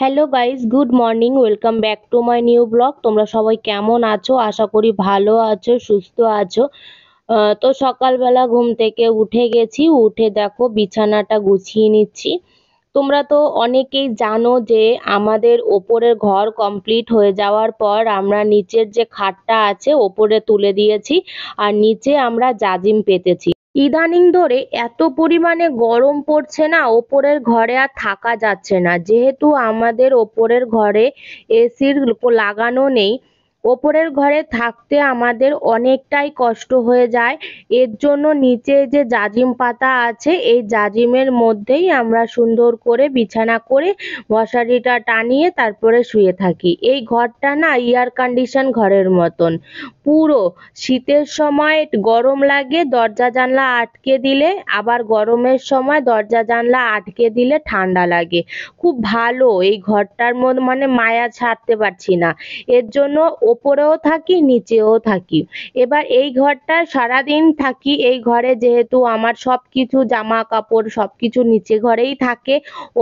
Hello guys, good morning. Welcome back to my new blog. তোমরা সবাই কেমন আছো? আশা করি ভালো আছো, সুস্থ আছো। তো সকালবেলা ঘুম থেকে উঠে গেছি। উঠে দেখো বিছানাটা গুছিয়ে নিচ্ছি। তোমরা তো অনেকেই জানো যে আমাদের ওপরের ঘর কমপ্লিট হয়ে যাওয়ার পর আমরা নিচের যে খাটটা আছে ওপরে তুলে দিয়েছি, আর নিচে আমরা জাজিম পেতেছি। ইদানিং ধরে এত পরিমাণে গরম পড়ছে না, ওপরের ঘরে আর থাকা যাচ্ছে না। যেহেতু আমাদের ওপরের ঘরে এসির লাগানো নেই, ওপরের ঘরে থাকতে আমাদের অনেকটাই কষ্ট হয়ে যায়। এর জন্য নিচে যে জাজিম পাতা আছে, এই জাজিমের মধ্যেই আমরা সুন্দর করে বিছানা করে মশারিটা টানিয়ে তারপরে শুয়ে থাকি। এই ঘরটা না এয়ার কন্ডিশন ঘরের মতন। পুরো শীতের সময় গরম লাগে দরজা জানলা আটকে দিলে, আবার গরমের সময় দরজা জানলা আটকে দিলে ঠান্ডা লাগে। খুব ভালো এই ঘরটার মধ্যে, মানে মায়া ছাড়তে পারছি না। এর জন্য ওপরেও থাকি, নিচেও থাকি। এবার এই ঘরটা সারাদিন থাকি। এই ঘরে যেহেতু আমার সবকিছু জামা কাপড় সবকিছু নিচে ঘরেই থাকে,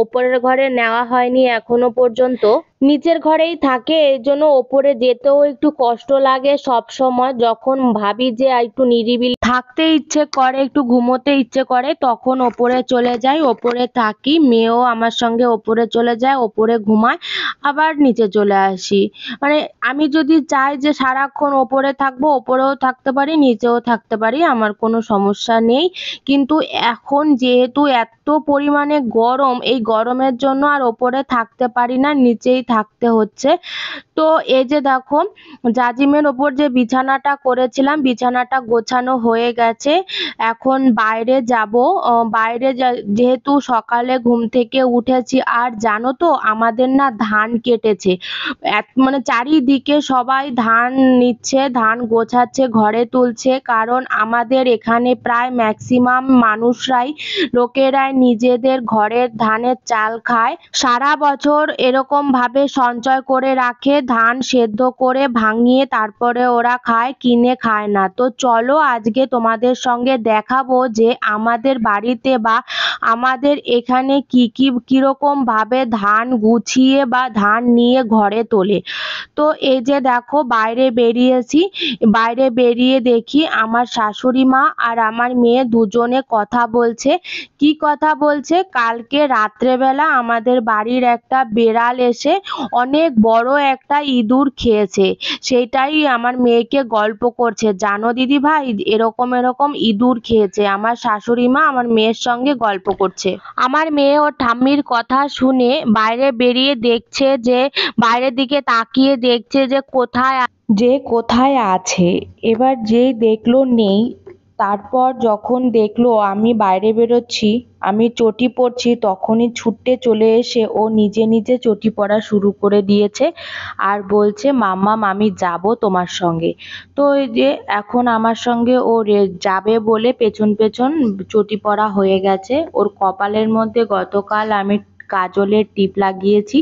ওপরের ঘরে নেওয়া হয়নি এখনো পর্যন্ত। নিচের ঘরেই থাকে, এই জন্য ওপরে যেতেও একটু কষ্ট লাগে। সব সময় যখন ভাবি যে একটু নিরিবিলি থাকতে ইচ্ছে করে, একটু ঘুমোতে ইচ্ছে করে, তখন ওপরে চলে যাই, ওপরে থাকি। মেয়েও আমার সঙ্গে ওপরে চলে যায়, ওপরে ঘুমায়, আবার নিচে চলে আসি। মানে আমি যদি চাই যে সারাক্ষণ ওপরে থাকবো, ওপরেও থাকতে পারি, নিচেও থাকতে পারি, আমার কোনো সমস্যা নেই। কিন্তু এখন যেহেতু এত পরিমাণে গরম, এই গরমের জন্য আর ওপরে থাকতে পারি না, নিচেই থাকতে হচ্ছে। তো এই যে দেখো জাজিমের ওপর যে বিছানাটা করেছিলাম, বিছানাটা গোছানো হয়ে গেছে। এখন বাইরে যাব। বাইরে যেহেতু সকালে ঘুম থেকে উঠেছি, আর জানো তো আমাদের না ধান কেটেছে। মানে চারিদিকে সবাই ধান নিচ্ছে, ধান গোছাচ্ছে, ঘরে তুলছে। কারণ আমাদের এখানে প্রায় ম্যাক্সিমাম মানুষরাই, লোকেরাই নিজেদের ঘরের ধানের চাল খায়। সারা বছর এরকম ভাবে সঞ্চয় করে রাখে, ধান সেদ্ধ করে ভাঙিয়ে তারপরে ওরা খায়, কিনে খায় না। তো চলো আজকে তোমাদের সঙ্গে দেখাবো যে আমাদের বাড়িতে বা আমাদের এখানে কিরকম ভাবে ধান গুছিয়ে বা ধান নিয়ে ঘরে তোলে। তো এই যে দেখো বাইরে বেরিয়েছি, বাইরে বেরিয়ে দেখি আমার শাশুড়ি মা আর আমার মেয়ে দুজনে কথা বলছে। কি কথা বলছে? কালকে রাত্রেবেলা আমাদের বাড়ির একটা বেড়াল এসে অনেক বড় একটা ইঁদুর খেয়েছে, সেটাই আমার মেয়েকে গল্প করছে। জানো দিদি ভাই, এরকম এরকম ইঁদুর খেয়েছে। আমার শাশুড়ি মা আমার মেয়ের সঙ্গে গল্প করছে। আমার মেয়ে ওর ঠাম্মির কথা শুনে বাইরে বেরিয়ে দেখছে, যে বাইরের দিকে তাকিয়ে দেখছে যে কোথায় আছে। এবার যেই দেখলো নেই, তারপর যখন দেখলো আমি বাইরে বেরোচ্ছি, আমি চটি পরছি, তখনই ছুটে চলে এসে ও নিজে নিজে চটি পরা শুরু করে দিয়েছে, আর বলছে মাম্মাম আমি যাব তোমার সঙ্গে। তো এই যে এখন আমার সঙ্গে ও যাবে বলে পেছন পেছন চটি পরা হয়ে গেছে। ওর কপালের মধ্যে গতকাল আমি কাজলের টিপ লাগিয়েছি,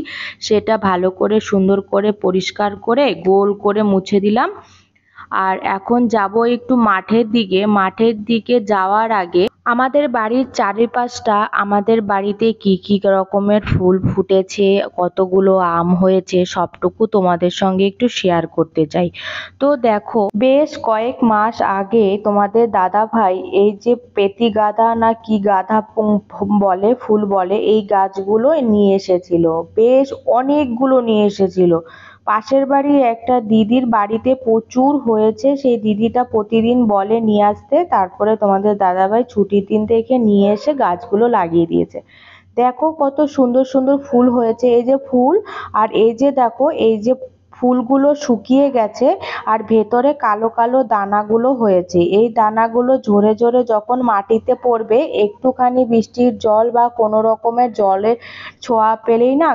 সেটা ভালো করে সুন্দর করে পরিষ্কার করে গোল করে মুছে দিলাম। আর এখন যাব একটু মাঠের দিকে। মাঠের দিকে যাওয়ার আগে আমাদের বাড়ির চারিপাশটা, আমাদের বাড়িতে কি কি রকমের ফুল ফুটেছে, কতগুলো আম হয়েছে, সবটুকু তোমাদের সঙ্গে একটু শেয়ার করতে চাই। তো দেখো বেশ কয়েক মাস আগে তোমাদের দাদা ভাই এই যে পেতি গাঁদা না কি গাঁদা বলে, ফুল বলে, এই গাছগুলো নিয়ে এসেছিল। বেশ অনেকগুলো নিয়ে এসেছিল। পাশের বাড়ির একটা দিদির বাড়িতে প্রচুর হয়েছে, সেই দিদিটা প্রতিদিন বলে নিয়ে আসতে, তারপরে তোমাদের দাদাভাই ছুটির দিন থেকে নিয়ে এসে গাছগুলো লাগিয়ে দিয়েছে। দেখো কত সুন্দর সুন্দর ফুল হয়েছে, এই যে ফুল। আর এই যে দেখো এই যে ফুলগুলো শুকিয়ে গেছে, আর ভেতরে কালো কালো দানাগুলো হয়েছে। এই দানাগুলো ঝরে ঝরে যখন মাটিতে পড়বে, একটুখানি বৃষ্টির জল বা কোনো রকমের জলের ছোঁয়া পেলেই না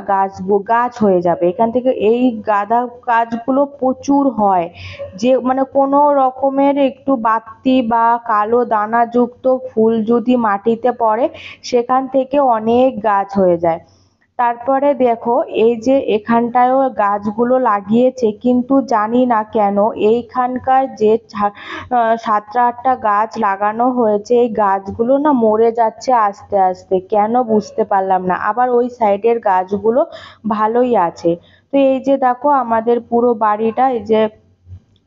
গাছ হয়ে যাবে। এখান থেকে এই গাঁদা গাছগুলো প্রচুর হয়, যে মানে কোনো রকমের একটু বাড়তি বা কালো দানাযুক্ত ফুল যদি মাটিতে পড়ে, সেখান থেকে অনেক গাছ হয়ে যায়। তারপরে দেখো এই যে এখানটায়ও গাছগুলো লাগিয়েছে, কিন্তু জানি না কেন এইখানকার যে 7টা 8টা গাছ লাগানো হয়েছে এই গাছগুলো না মরে যাচ্ছে আস্তে আস্তে, কেন বুঝতে পারলাম না। আবার ওই সাইডের গাছগুলো ভালোই আছে। তো এই যে দেখো আমাদের পুরো বাড়িটা, এই যে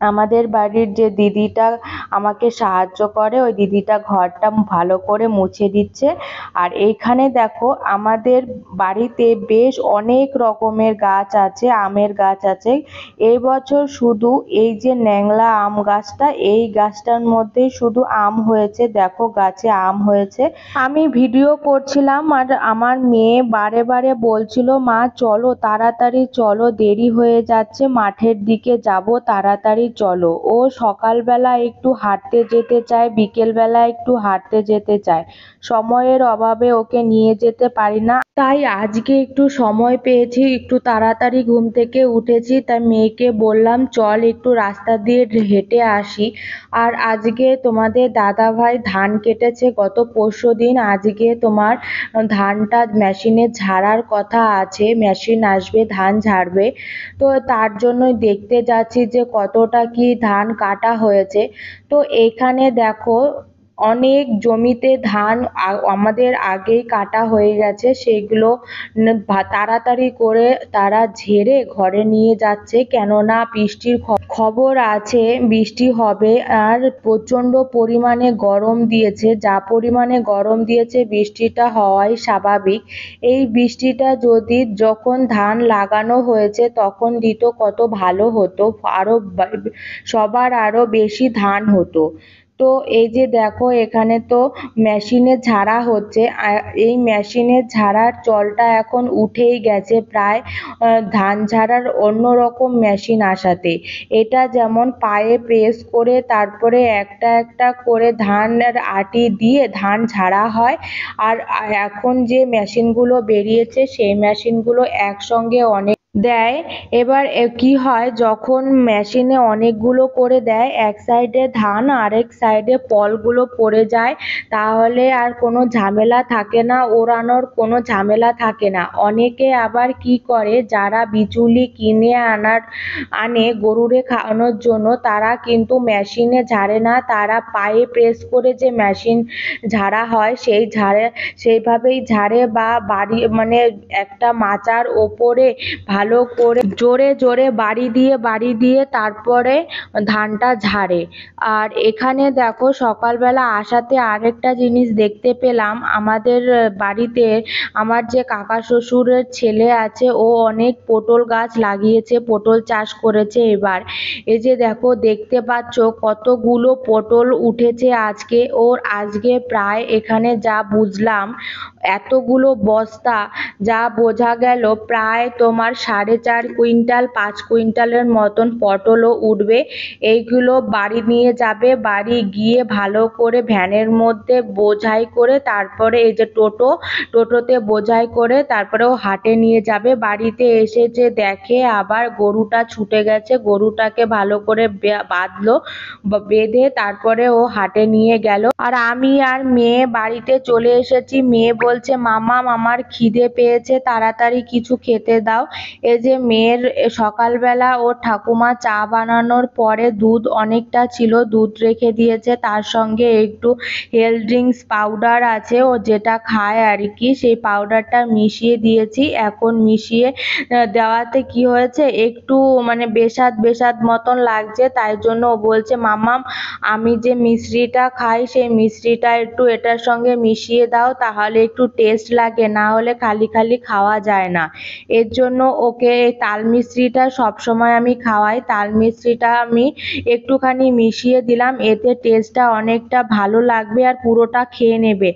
আমাদের বাড়ির যে দিদিটা আমাকে সাহায্য করে, ওই দিদিটা ঘরটা ভালো করে মুছে দিচ্ছে। আর এইখানে দেখো আমাদের বাড়িতে বেশ অনেক রকমের গাছ আছে, আমের গাছ আছে। এই বছর শুধু এই যে ন্যাংলা আম গাছটা, এই গাছটার মধ্যেই শুধু আম হয়েছে, দেখো গাছে আম হয়েছে। আমি ভিডিও করছিলাম আর আমার মেয়ে বারে বারে বলছিল, মা চলো তাড়াতাড়ি চলো, দেরি হয়ে যাচ্ছে, মাঠের দিকে যাব, তাড়াতাড়ি চলো। ও সকালবেলা একটু হাঁটতে যেতে চায়, বিকেলবেলা একটু হাঁটতে যেতে চায়, সময়ের অভাবে ওকে নিয়ে যেতে পারি না। তাই আজকে একটু সময় পেয়েছি, একটু তাড়াতাড়ি ঘুম থেকে উঠেছি, তাই মেয়েকে বললাম চল একটু রাস্তা দিয়ে হেঁটে আসি। আর আজকে তোমাদের দাদাভাই ধান কেটেছে গত পরশুদিন, আজকে তোমার ধানটা মেশিনে ঝাড়ার কথা আছে, মেশিন আসবে ধান ঝাড়বে। তো তার জন্যই দেখতে যাচ্ছি যে কতটা কি ধান কাটা হয়েছে। তো এইখানে দেখো অনেক জমিতে ধান আমাদের আগেই কাটা হয়ে গেছে, সেগুলো তাড়াতাড়ি করে তারা ঝেড়ে ঘরে নিয়ে যাচ্ছে, কেননা বৃষ্টির খবর আছে, বৃষ্টি হবে। আর প্রচণ্ড পরিমাণে গরম দিয়েছে, যা পরিমাণে গরম দিয়েছে বৃষ্টিটা হওয়াই স্বাভাবিক। এই বৃষ্টিটা যদি যখন ধান লাগানো হয়েছে তখন দিত কত ভালো হতো, আরও সবার আরও বেশি ধান হতো। তো এই যে দেখো এখানে তো মেশিনে ঝাড়া হচ্ছে, এই মেশিনের ঝাড়ার চলটা এখন উঠেই গেছে প্রায়, ধান ঝাড়ার অন্যরকম মেশিন আসাতে। এটা যেমন পায়ে প্রেস করে তারপরে একটা একটা করে ধানের আটি দিয়ে ধান ঝাড়া হয়, আর এখন যে মেশিনগুলো বেরিয়েছে সেই মেশিনগুলো একসঙ্গে অনেক দেয়। এবার কি হয়, যখন মেশিনে অনেকগুলো করে দেয়, এক সাইডে ধান আরেক সাইডে পলগুলো পড়ে যায়, তাহলে আর কোনো ঝামেলা থাকে না, ওড়ানোর কোনো ঝামেলা থাকে না। অনেকে আবার কি করে, যারা বিচুলি কিনে আনে গরুরে খাওয়ানোর জন্য, তারা কিন্তু মেশিনে ঝাড়ে না, তারা পায়ে প্রেস করে যে মেশিন ঝাড়া হয় সেইভাবেই ঝাড়ে, বা বাড়ি মানে একটা মাচার ওপরে ভালো করে জোরে জোরে বাড়ি দিয়ে তারপরে ধানটা ঝাড়ে। আর এখানে দেখো সকালবেলা আসাতে আরেকটা জিনিস দেখতে পেলাম, আমাদের বাড়িতে আমার যে কাকা শ্বশুরের ছেলে আছে, ও অনেক পটল গাছ লাগিয়েছে, পটল চাষ করেছে এবার। এই যে দেখো দেখতে পাচ্ছ কতগুলো পটল উঠেছে আজকে ওর, আজকে প্রায় এখানে যা বুঝলাম এতগুলো বস্তা, যা বোঝা গেল প্রায় তোমার 4.5 কুইন্টাল 5 কুইন্টালের মতন পটলও উঠবে। এইগুলো বাড়ি নিয়ে যাবে, বাড়ি গিয়ে ভালো করে ভ্যানের মধ্যে বোঝাই করে, তারপরে এই যে টোটোতে বোঝাই করে তারপরে ও হাটে নিয়ে যাবে। বাড়িতে এসে যে দেখে আবার গরুটা ছুটে গেছে, গরুটাকে ভালো করে বাঁধলো, বেঁধে তারপরে ও হাটে নিয়ে গেল। আর আমি আর মেয়ে বাড়িতে চলে এসেছি, মেয়ে বলছে মামা আমার খিদে পেয়েছে, তাড়াতাড়ি কিছু খেতে দাও। এই যে মেয়ের সকালবেলা ওর ঠাকুমা চা বানানোর পরে দুধ অনেকটা ছিল, দুধ রেখে দিয়েছে, তার সঙ্গে একটু হেলথ ড্রিঙ্কস পাউডার আছে ও যেটা খায় আর কি, সেই পাউডারটা মিশিয়ে দিয়েছি। এখন মিশিয়ে দেওয়াতে কি হয়েছে, একটু মানে বেস্বাদ মতন লাগছে, তাই জন্য ও বলছে মাম্মাম আমি যে মিশ্রিটা খাই সেই মিশ্রিটা একটু এটার সঙ্গে মিশিয়ে দাও, তাহলে একটু টেস্ট লাগে, না হলে খালি খালি খাওয়া যায় না। এর জন্য ওকে তাল মিশ্রিটা সবসময় আমি খাওয়াই, তাল মিশ্রিটা আমি একটুখানি মিশিয়ে দিলাম, এতে টেস্টটা অনেকটা ভালো লাগবে আর পুরোটা খেয়ে নেবে।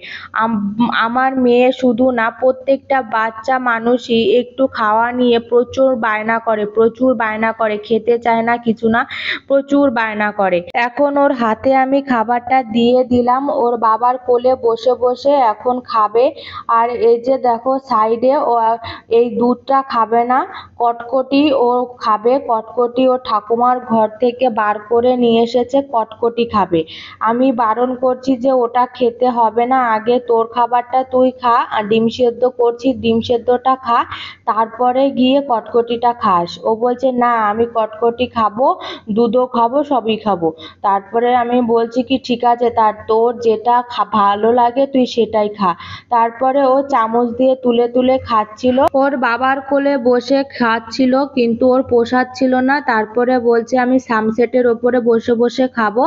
আমার মেয়ে শুধু না, প্রত্যেকটা বাচ্চা মানুষই একটু খাওয়া নিয়ে প্রচুর বায়না করে, খেতে চায় না কিছু না, প্রচুর বায়না করে। এখন ওর হাতে আমি খাবারটা দিয়ে দিলাম, ওর বাবার কোলে বসে বসে এখন খাবে। আর এই যে দেখো সাইডে ও এই দুধটা খাবে না, কটকটি ও খাবে। কটকটি ও ঠাকুমার ঘর থেকে বার করে নিয়ে এসেছে, কটকটি খাবে। আমি বারণ করছি যে ওটা খেতে হবে না, আগে তোর খাবারটা তুই খা, আর ডিম সেদ্ধ করছি ডিম সেদ্ধটা খা, তারপরে গিয়ে কটকটিটা খাস। ও বলছে না আমি কটকটি খাবো, দুধও খাবো, সবই খাবো। তারপরে আমি বলছি কি ঠিক আছে, তার তোর যেটা ভালো লাগে তুই সেটাই খা। তারপরে ও চামচ দিয়ে তুলে তুলে খাচ্ছিল, ওর বাবার কোলে বসে খাচ্ছিল, কিন্তু ওর পোষাচ্ছিল না। তারপরে বলছে আমি সামসেটের ওপরে বসে বসে খাবো,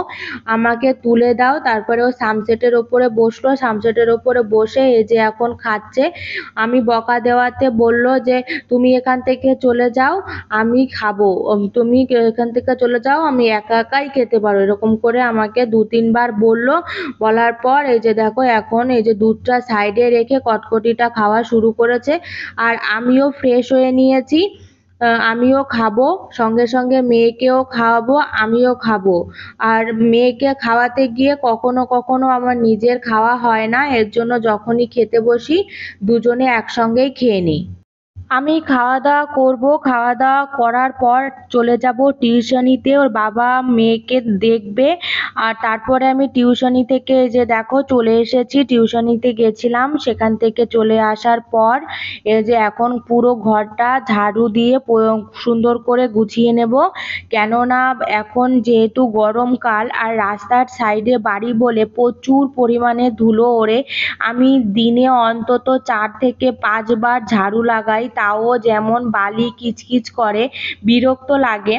আমাকে তুলে দাও। তারপরে ও সামসেটের ওপরে বসলো, সামসেটের ওপরে বসে এই যে এখন খাচ্ছে। আমি বকা দেওয়াতে বলল যে তুমি এখান থেকে চলে যাও, আমি খাবো, তুমি এখান থেকে চলে যাও, আমি একা একাই খেতে পারো, এরকম করে আমাকে 2-3 বার বললো। বলার পর এই যে দেখো এখন এই যে দুধটা সাইডে রেখে কটকটিটা খাওয়া শুরু করেছে। আর আমিও ফ্রেশ হয়ে নিয়েছি, আমিও খাবো, সঙ্গে সঙ্গে মেয়েকেও খাওয়াবো, আমিও খাবো। আর মেয়েকে খাওয়াতে গিয়ে কখনো কখনো আমার নিজের খাওয়া হয় না, এর জন্য যখনই খেতে বসি দুজনে একসঙ্গেই খেয়ে নিই। আমি খাওয়া দাওয়া করবো, খাওয়া দাওয়া করার পর চলে যাব টিউশনিতে, ওর বাবা মেয়েকে দেখবে। আর তারপরে আমি টিউশনি থেকে এই যে দেখো চলে এসেছি, টিউশনিতে গেছিলাম, সেখান থেকে চলে আসার পর এই যে এখন পুরো ঘরটা ঝাড়ু দিয়ে সুন্দর করে গুছিয়ে নেব। কেননা এখন যেহেতু গরমকাল আর রাস্তার সাইডে বাড়ি বলে প্রচুর পরিমাণে ধুলো ওড়ে, আমি দিনে অন্তত 4 থেকে 5 বার ঝাড়ু লাগাই, তাও যেমন বালি কিচকিচ করে, বিরক্ত লাগে।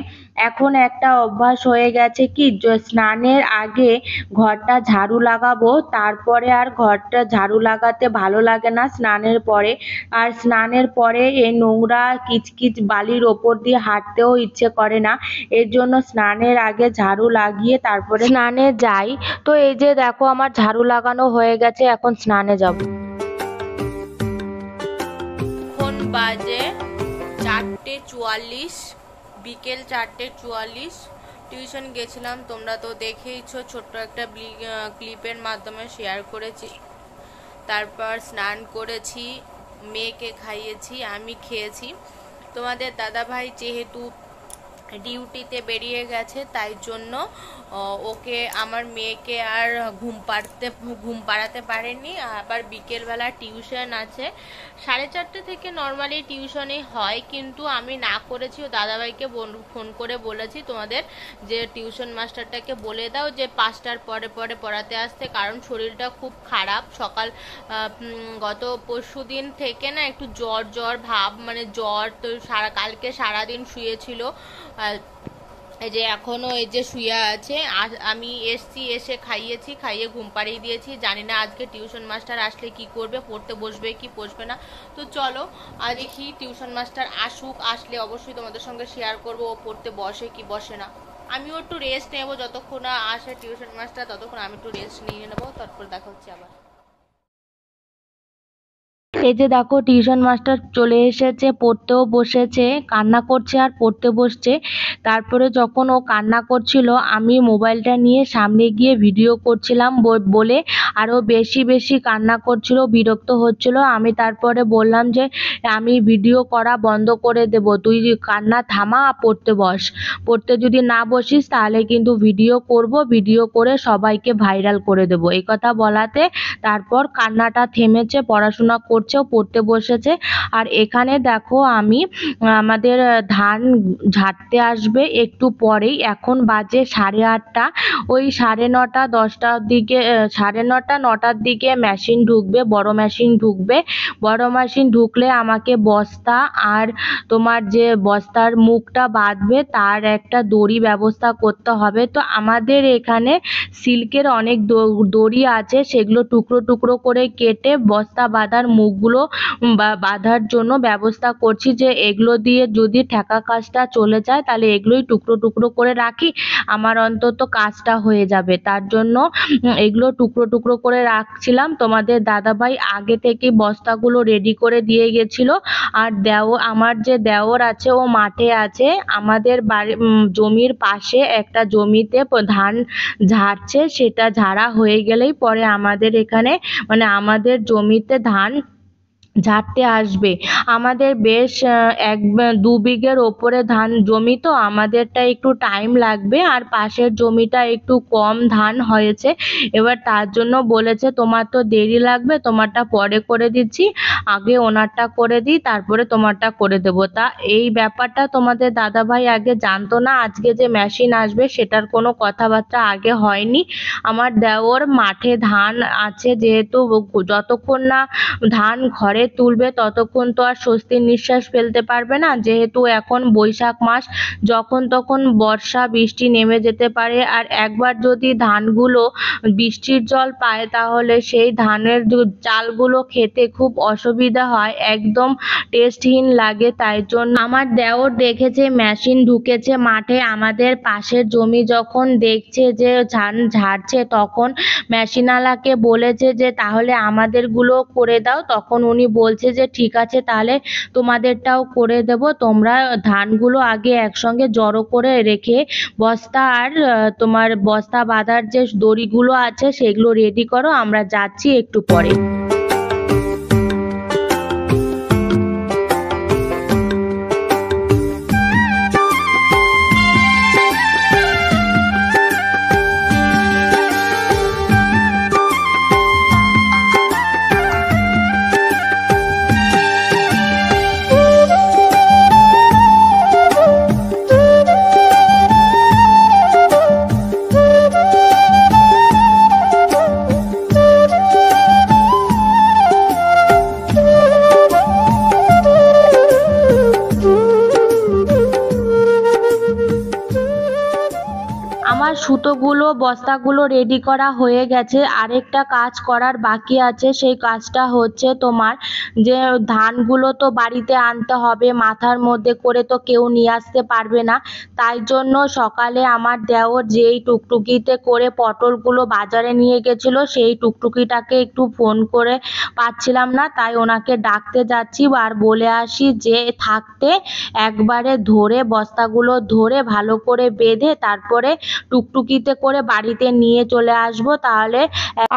এখন একটা অভ্যাস হয়ে গেছে কি স্নানের আগে ঘরটা ঝাড়ু লাগাবো, তারপরে আর ঘরটা ঝাড়ু লাগাতে ভালো লাগে না স্নানের পরে। আর স্নানের পরে এই নোংরা কিচকিচ বালির ওপর দিয়ে হাঁটতেও ইচ্ছে করে না, এর জন্য স্নানের আগে ঝাড়ু লাগিয়ে তারপরে স্নানে যাই। তো এই যে দেখো আমার ঝাড়ু লাগানো হয়ে গেছে, এখন স্নানে যাব। এখন বাজে 4:44, বিকেল 4:44। টিউশন গেছিলাম, তোমরা তো দেখেইছো, ছোট্ট একটা ক্লিপের মাধ্যমে শেয়ার করেছি। তারপর স্নান করেছি, মেয়েকে খাইয়েছি, আমি খেয়েছি। তোমাদের দাদাভাই যেহেতু ডিউটিতে বেরিয়ে গেছে, তাই জন্য ওকে আমার মেয়েকে আর ঘুম পাড়াতে পারেনি। আবার বিকেলবেলা টিউশন আছে, 4:30 থেকে নর্মালি টিউশনই হয়, কিন্তু আমি না করেছি। ও দাদাভাইকে ফোন করে বলেছি তোমাদের যে টিউশন মাস্টারটাকে বলে দাও যে 5টার পরে পরে পড়াতে আসতে, কারণ শরীরটা খুব খারাপ। গত পরশুদিন থেকে না একটু জ্বর ভাব, মানে জ্বর, তো কালকে সারাদিন শুয়েছিল, এই যে এখনো এই যে শুয়ে আছে। আমি এসে খাইয়েছি, খাইয়ে ঘুম পাড়িয়ে দিয়েছি। জানি না আজকে টিউশন মাস্টার আসলে কি করবে, পড়তে বসবে কি বসবে না। তো চলো দেখি টিউশন মাস্টার আসুক, আসলে অবশ্যই তোমাদের সঙ্গে শেয়ার করবো ও পড়তে বসে কি বসে না। আমিও একটু রেস্ট নেবো, যতক্ষণ না আসে টিউশন মাস্টার ততক্ষণ আমি একটু রেস্ট নিয়ে নেবো, তারপর দেখা হচ্ছে আবার। এই যে দেখো টিউশন মাস্টার চলে এসেছে, পড়তেও বসেছে, কান্না করছে আর পড়তে বসছে। তারপরে যখন ও কান্না করছিল আমি মোবাইলটা নিয়ে সামনে গিয়ে ভিডিও করছিলাম বলে আরও বেশি বেশি কান্না করছিল, বিরক্ত হচ্ছিল। আমি তারপরে বললাম যে আমি ভিডিও করা বন্ধ করে দেব, তুই কান্না থামা, পড়তে বস, পড়তে যদি না বসিস তাহলে কিন্তু ভিডিও করব, ভিডিও করে সবাইকে ভাইরাল করে দেব। এই কথা বলাতে তারপর কান্নাটা থেমেছে, পড়াশোনা করছে, পড়তে বসেছে। আর এখানে দেখো আমি আমাদের ধান ঝাড়তে আসবে একটু পরেই, এখন বাজে 8:30, ওই 9:30 10টার দিকে, 9:30 9টার দিকে মেশিন ঢুকবে, বড় মেশিন ঢুকবে। বড় মেশিন ঢুকলে আমাকে বস্তা আর তোমার যে বস্তার মুখটা বাঁধবে তার একটা দড়ি ব্যবস্থা করতে হবে। তো আমাদের এখানে সিল্কের অনেক দড়ি আছে, সেগুলো টুকরো টুকরো করে কেটে বস্তা বাঁধার মুখগুলো বাঁধার জন্য ব্যবস্থা করছি, যে এগুলো দিয়ে যদি ঠেকা কাজটা চলে যায় তাহলে এগুলোই টুকরো টুকরো করে রাখি, আমার অন্তত কাজটা হয়ে যাবে। তার জন্য এগুলো টুকরো টুকরো করে রাখছিলাম। তোমাদের দাদাভাই আগে থেকে বস্তাগুলো রেডি করে দিয়ে গেছিল। আর আমার যে দেওর আছে ও মাঠে আছে, আমাদের জমির পাশে একটা জমিতে ধান ঝাড়ছে, সেটা ঝাড়া হয়ে গেলেই পরে আমাদের এখানে মানে আমাদের জমিতে ধান ঝাড়তে আসবে। আমাদের বেশ 1-2 বিঘের ওপরে ধান জমি, তো আমাদেরটা একটু টাইম লাগবে, আর পাশের জমিটা একটু কম ধান হয়েছে। এবার তার জন্য বলেছে তোমার তো দেরি লাগবে, তোমারটা পরে করে দিচ্ছি, আগে ওনারটা করে দিই তারপরে তোমারটা করে দেবো। তা এই ব্যাপারটা তোমাদের দাদাভাই আগে জানতো না, আজকে যে মেশিন আসবে সেটার কোনো কথাবার্তা আগে হয়নি। আমার দেওর মাঠে ধান আছে যেহেতু, যতক্ষণ না ধান ঘরে তুলবে ততক্ষণ তো আর স্বস্তির নিঃশ্বাস ফেলতে পারবে না, যেহেতু এখন বৈশাখ মাস, যখন তখন বর্ষা বৃষ্টি নেমে যেতে পারে, আর একবার যদি ধানগুলো বৃষ্টির জল পায় তাহলে সেই ধানের চালগুলো খেতে খুব অসুবিধা হয়, একদম টেস্টহীন লাগে। তাই জন্য আমার দেওর দেখেছে মেশিন ঢুকেছে মাঠে, আমাদের পাশের জমি যখন দেখছে যে ধান ঝাড়ছে তখন মেশিনওয়ালাকে বলেছে যে তাহলে আমাদেরগুলো করে দাও, তখন উনি বলছে যে ঠিক আছে তাহলে তোমাদেরটাও করে দেব, তোমরা ধানগুলো আগে একসঙ্গে জড়ো করে রেখে বস্তা আর তোমার বস্তা বাঁধার যে দড়িগুলো আছে সেগুলো রেডি করো, আমরা যাচ্ছি একটু পরে। আমার সুতোগুলো বস্তাগুলো রেডি করা হয়ে গেছে, আরেকটা কাজ করার বাকি আছে, সেই কাজটা হচ্ছে তোমার যে ধানগুলো তো বাড়িতে আনতে হবে, মাথার মধ্যে করে তো কেউ নিয়ে আসতে পারবে না, তাই জন্য সকালে আমার দেওর যেই টুকটুকিতে করে পটলগুলো বাজারে নিয়ে গেছিলো সেই টুকটুকিটাকে একটু ফোন করে পাচ্ছিলাম না, তাই ওনাকে ডাকতে যাচ্ছি আর বলে আসি যে থাকতে একবারে ধরে বস্তাগুলো ধরে ভালো করে বেঁধে তারপরে টুকটুকিতে করে বাড়িতে নিয়ে চলে আসবো, তাহলে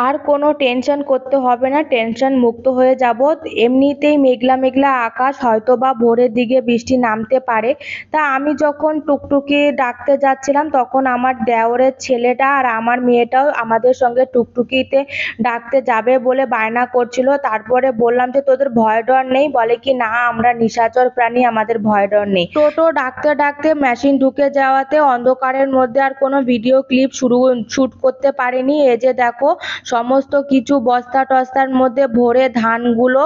আর কোনো টেনশন করতে হবে না, টেনশন মুক্ত হয়ে যাব। এমনিতেই মেঘলা মেঘলা আকাশ, হয়তো বা ভোরের দিকে বৃষ্টি নামতে পারে। তা আমি যখন টুকটুকি ডাকতে যাচ্ছিলাম তখন আমার দেওরের ছেলেটা আর আমার মেয়েটাও আমাদের সঙ্গে টুকটুকিতে ডাকতে যাবে বলে বায়না করছিল। তারপরে বললাম যে তোদের ভয় ডর নেই? বলে কি না, আমরা নিশাচর প্রাণী, আমাদের ভয় ডর নেই। টোটো ডাকতে ডাকতে মেশিন ঢুকে যাওয়াতে অন্ধকারের মধ্যে আর কোনো ভিডিও ক্লিপ শুট করতে পারিনি। এই যে দেখো সমস্ত কিছু বস্তা টস্তার মধ্যে ভরে ধানগুলো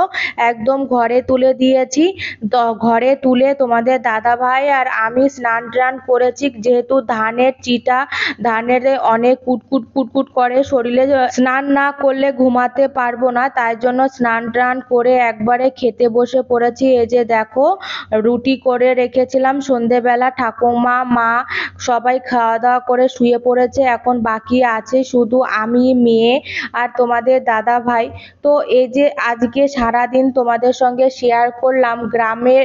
একদম ঘরে তুলে দিয়েছি। ঘরে তুলে তোমাদের দাদাভাই আর আমি স্নান টান করেছি, যেহেতু ধানের চিটা, ধানের অনেক কুটকুট কুটকুট করে শরীরে, স্নান না করলে ঘুমাতে পারবো না, তাই জন্য স্নান টান করে একবারে খেতে বসে পড়েছি। এই যে দেখো রুটি করে রেখেছিলাম সন্ধেবেলা, ঠাকুমা মা সবাই খাওয়া দাওয়া করে শুয়ে পড়েছে, এখন বাকি আছে শুধু আমি, মেয়ে আর তোমাদের দাদা ভাই। তো এই যে আজকে সারাদিন তোমাদের সঙ্গে শেয়ার করলাম গ্রামের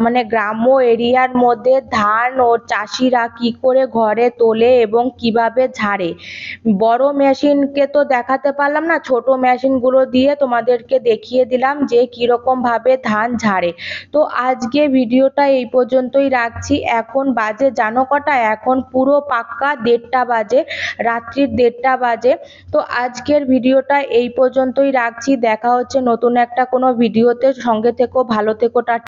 মানে গ্রাম্য এরিয়ার মধ্যে ধান ও চাষিরা কি করে ঘরে তোলে এবং কিভাবে ঝাড়ে। বড় মেশিনকে তো দেখাতে পারলাম না, ছোট মেশিনগুলো দিয়ে তোমাদেরকে দেখিয়ে দিলাম যে কিরকম ভাবে ধান ঝাড়ে। তো আজকে ভিডিওটা এই পর্যন্তই রাখছি। এখন বাজে জানো কটা? এখন পুরো পাক্কা 1:30 বাজে, রাত্রির 1:30 বাজে। তো আজকের ভিডিওটা এই পর্যন্তই রাখছি, দেখা হচ্ছে নতুন একটা কোনো ভিডিওতে, সঙ্গে থেকো, ভালো থেকো, টাটা।